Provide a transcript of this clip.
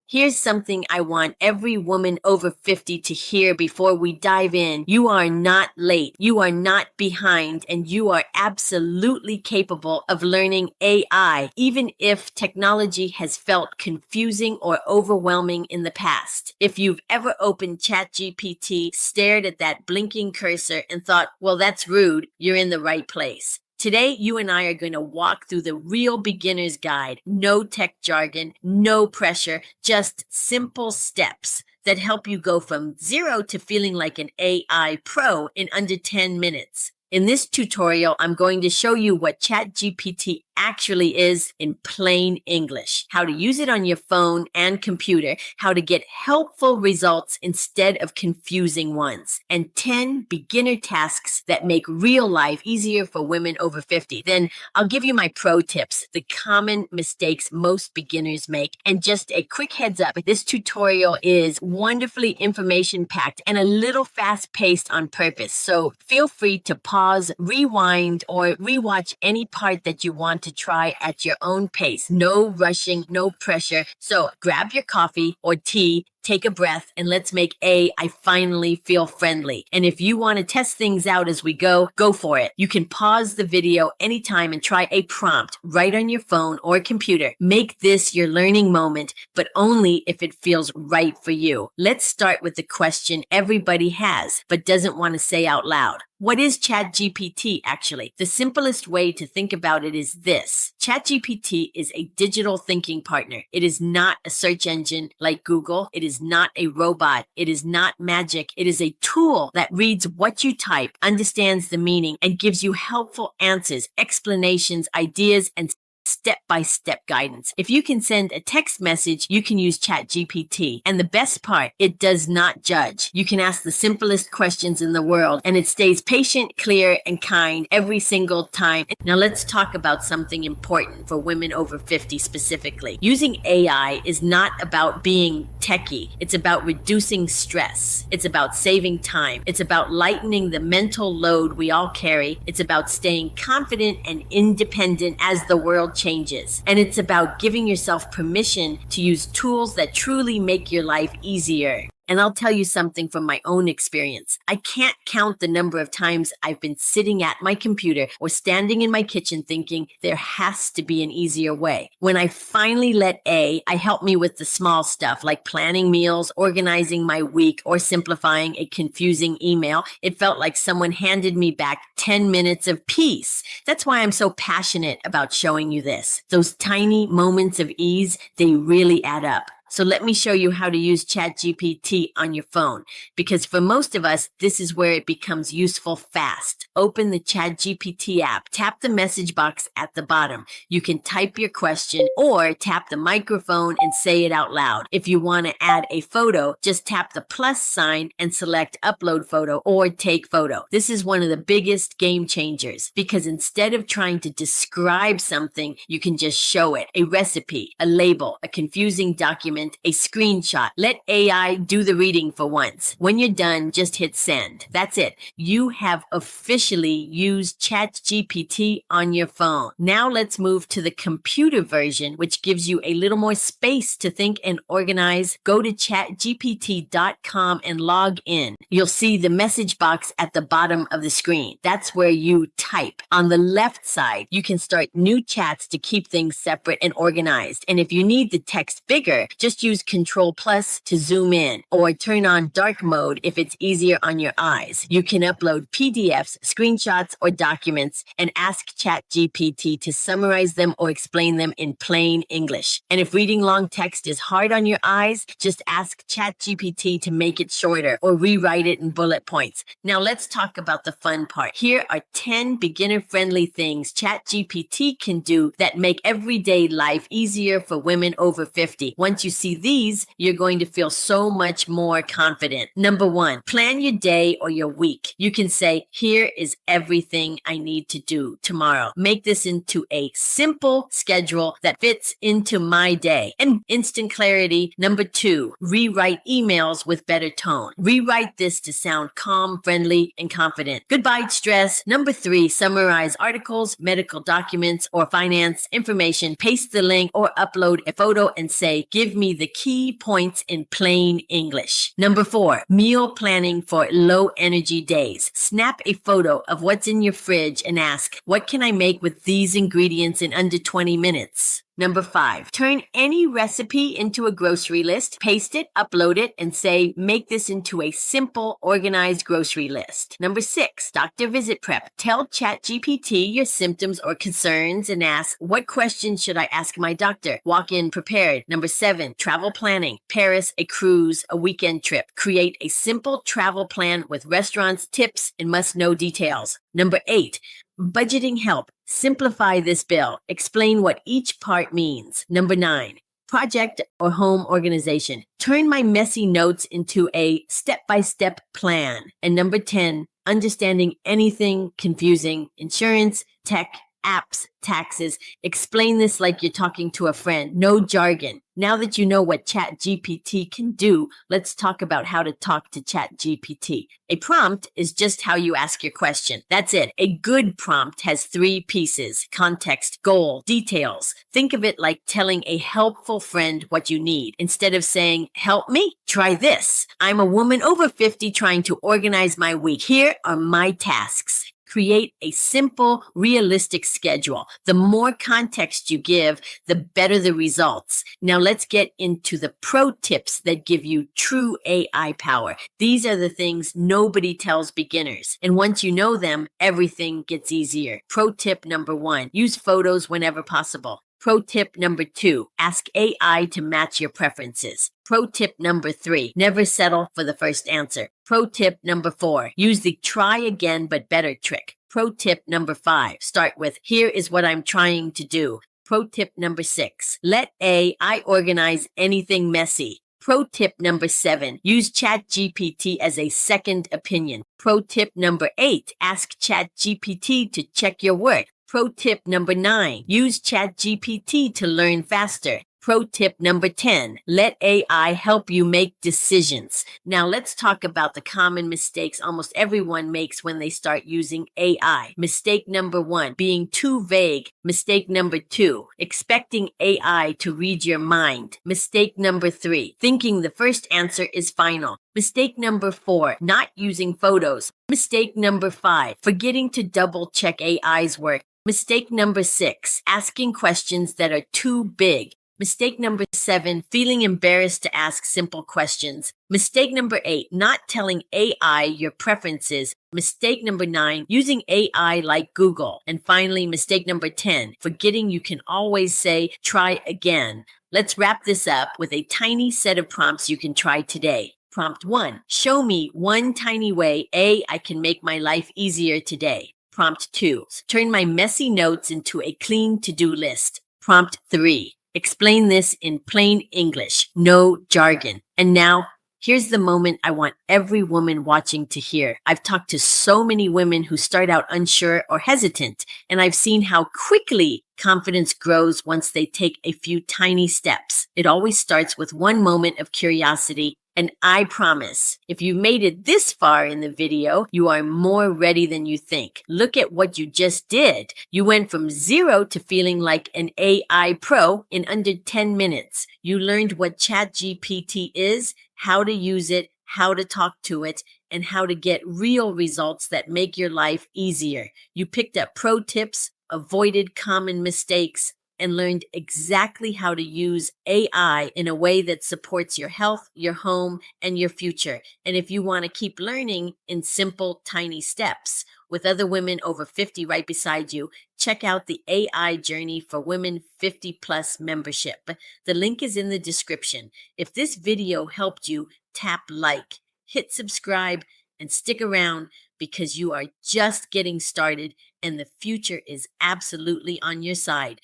Here's something I want every woman over 50 to hear before we dive in. You are not late. You are not behind, and you are absolutely capable of learning AI, even if technology has felt confusing or overwhelming in the past. If you've ever opened ChatGPT, stared at that blinking cursor, and thought, well, that's rude, you're in the right place. Today, you and I are going to walk through the real beginner's guide. No tech jargon, no pressure, just simple steps that help you go from zero to feeling like an AI pro in under 10 minutes. In this tutorial, I'm going to show you what ChatGPT actually is in plain English, how to use it on your phone and computer, how to get helpful results instead of confusing ones, and 10 beginner tasks that make real life easier for women over 50. Then I'll give you my pro tips, the common mistakes most beginners make, and just a quick heads up, this tutorial is wonderfully information-packed and a little fast-paced on purpose, so feel free to pause, rewind, or rewatch any part that you want to try at your own pace. No rushing, no pressure. So grab your coffee or tea, take a breath, and let's make I finally feel friendly. And if you want to test things out as we go for it. You can pause the video anytime and try a prompt right on your phone or computer. Make this your learning moment, but only if it feels right for you. Let's start with the question everybody has, but doesn't want to say out loud. What is ChatGPT actually? The simplest way to think about it is this. ChatGPT is a digital thinking partner. It is not a search engine like Google. It is not a robot. It is not magic. It is a tool that reads what you type, understands the meaning, and gives you helpful answers, explanations, ideas, and step-by-step guidance. If you can send a text message, you can use ChatGPT. And the best part, it does not judge. You can ask the simplest questions in the world, and it stays patient, clear, and kind every single time. Now let's talk about something important for women over 50 specifically. Using AI is not about being techy. It's about reducing stress. It's about saving time. It's about lightening the mental load we all carry. It's about staying confident and independent as the world changes. And it's about giving yourself permission to use tools that truly make your life easier. And I'll tell you something from my own experience. I can't count the number of times I've been sitting at my computer or standing in my kitchen thinking there has to be an easier way. When I finally let AI help me with the small stuff like planning meals, organizing my week, or simplifying a confusing email, it felt like someone handed me back 10 minutes of peace. That's why I'm so passionate about showing you this. Those tiny moments of ease, they really add up. So let me show you how to use ChatGPT on your phone, because for most of us, this is where it becomes useful fast. Open the ChatGPT app, tap the message box at the bottom. You can type your question or tap the microphone and say it out loud. If you want to add a photo, just tap the plus sign and select upload photo or take photo. This is one of the biggest game changers because instead of trying to describe something, you can just show it. A recipe, a label, a confusing document, a screenshot. Let AI do the reading for once. When you're done, just hit send. That's it. You have officially used ChatGPT on your phone. Now let's move to the computer version, which gives you a little more space to think and organize. Go to chatgpt.com and log in. You'll see the message box at the bottom of the screen. That's where you type. On the left side, you can start new chats to keep things separate and organized. And if you need the text bigger, just use Control Plus to zoom in or turn on dark mode if it's easier on your eyes. You can upload PDFs, screenshots, or documents and ask ChatGPT to summarize them or explain them in plain English. And if reading long text is hard on your eyes, just ask ChatGPT to make it shorter or rewrite it in bullet points. Now let's talk about the fun part. Here are 10 beginner-friendly things ChatGPT can do that make everyday life easier for women over 50. Once you see these, you're going to feel so much more confident. Number 1, plan your day or your week. You can say, here is everything I need to do tomorrow. Make this into a simple schedule that fits into my day. And instant clarity. Number 2, rewrite emails with better tone. Rewrite this to sound calm, friendly, and confident. Goodbye stress. Number 3, summarize articles, medical documents, or finance information. Paste the link or upload a photo and say, give me me the key points in plain English. Number 4, meal planning for low energy days. Snap a photo of what's in your fridge and ask, what can I make with these ingredients in under 20 minutes? Number 5, turn any recipe into a grocery list, paste it, upload it, and say, make this into a simple, organized grocery list. Number 6, doctor visit prep. Tell ChatGPT your symptoms or concerns and ask, what questions should I ask my doctor? Walk in prepared. Number 7, travel planning. Paris, a cruise, a weekend trip. Create a simple travel plan with restaurants, tips, and must-know details. Number 8, budgeting help. Simplify this bill. Explain what each part means. Number 9, project or home organization. Turn my messy notes into a step-by-step plan. And number 10, understanding anything confusing. Insurance, tech, apps, taxes. Explain this like you're talking to a friend. No jargon. Now that you know what ChatGPT can do, let's talk about how to talk to ChatGPT. A prompt is just how you ask your question. That's it. A good prompt has 3 pieces: context, goal, details. Think of it like telling a helpful friend what you need. Instead of saying, help me, try this. I'm a woman over 50 trying to organize my week. Here are my tasks. Create a simple, realistic schedule. The more context you give, the better the results. Now let's get into the pro tips that give you true AI power. These are the things nobody tells beginners. And once you know them, everything gets easier. Pro tip number 1, use photos whenever possible. Pro tip number 2, ask AI to match your preferences. Pro tip number 3, never settle for the first answer. Pro tip number 4, use the try again but better trick. Pro tip number 5, start with, here is what I'm trying to do. Pro tip number 6, let AI organize anything messy. Pro tip number 7, use ChatGPT as a second opinion. Pro tip number 8, ask ChatGPT to check your work. Pro tip number 9, use ChatGPT to learn faster. Pro tip number 10, let AI help you make decisions. Now let's talk about the common mistakes almost everyone makes when they start using AI. Mistake number 1, being too vague. Mistake number 2, expecting AI to read your mind. Mistake number 3, thinking the first answer is final. Mistake number 4, not using photos. Mistake number 5, forgetting to double check AI's work. Mistake number 6, asking questions that are too big. Mistake number 7, feeling embarrassed to ask simple questions. Mistake number 8, not telling AI your preferences. Mistake number 9, using AI like Google. And finally, mistake number 10, forgetting you can always say, try again. Let's wrap this up with a tiny set of prompts you can try today. Prompt 1, show me one tiny way I can make my life easier today. Prompt 2, turn my messy notes into a clean to-do list. Prompt 3, explain this in plain English, no jargon. And now, here's the moment I want every woman watching to hear. I've talked to so many women who start out unsure or hesitant, and I've seen how quickly confidence grows once they take a few tiny steps. It always starts with one moment of curiosity. And I promise, if you made it this far in the video, you are more ready than you think. Look at what you just did. You went from 0 to feeling like an AI pro in under 10 minutes. You learned what ChatGPT is, how to use it, how to talk to it, and how to get real results that make your life easier. You picked up pro tips, avoided common mistakes, and learned exactly how to use AI in a way that supports your health, your home, and your future. And if you want to keep learning in simple, tiny steps with other women over 50 right beside you, check out the AI Journey for Women 50 Plus membership. The link is in the description. If this video helped you, tap like, hit subscribe, and stick around because you are just getting started and the future is absolutely on your side.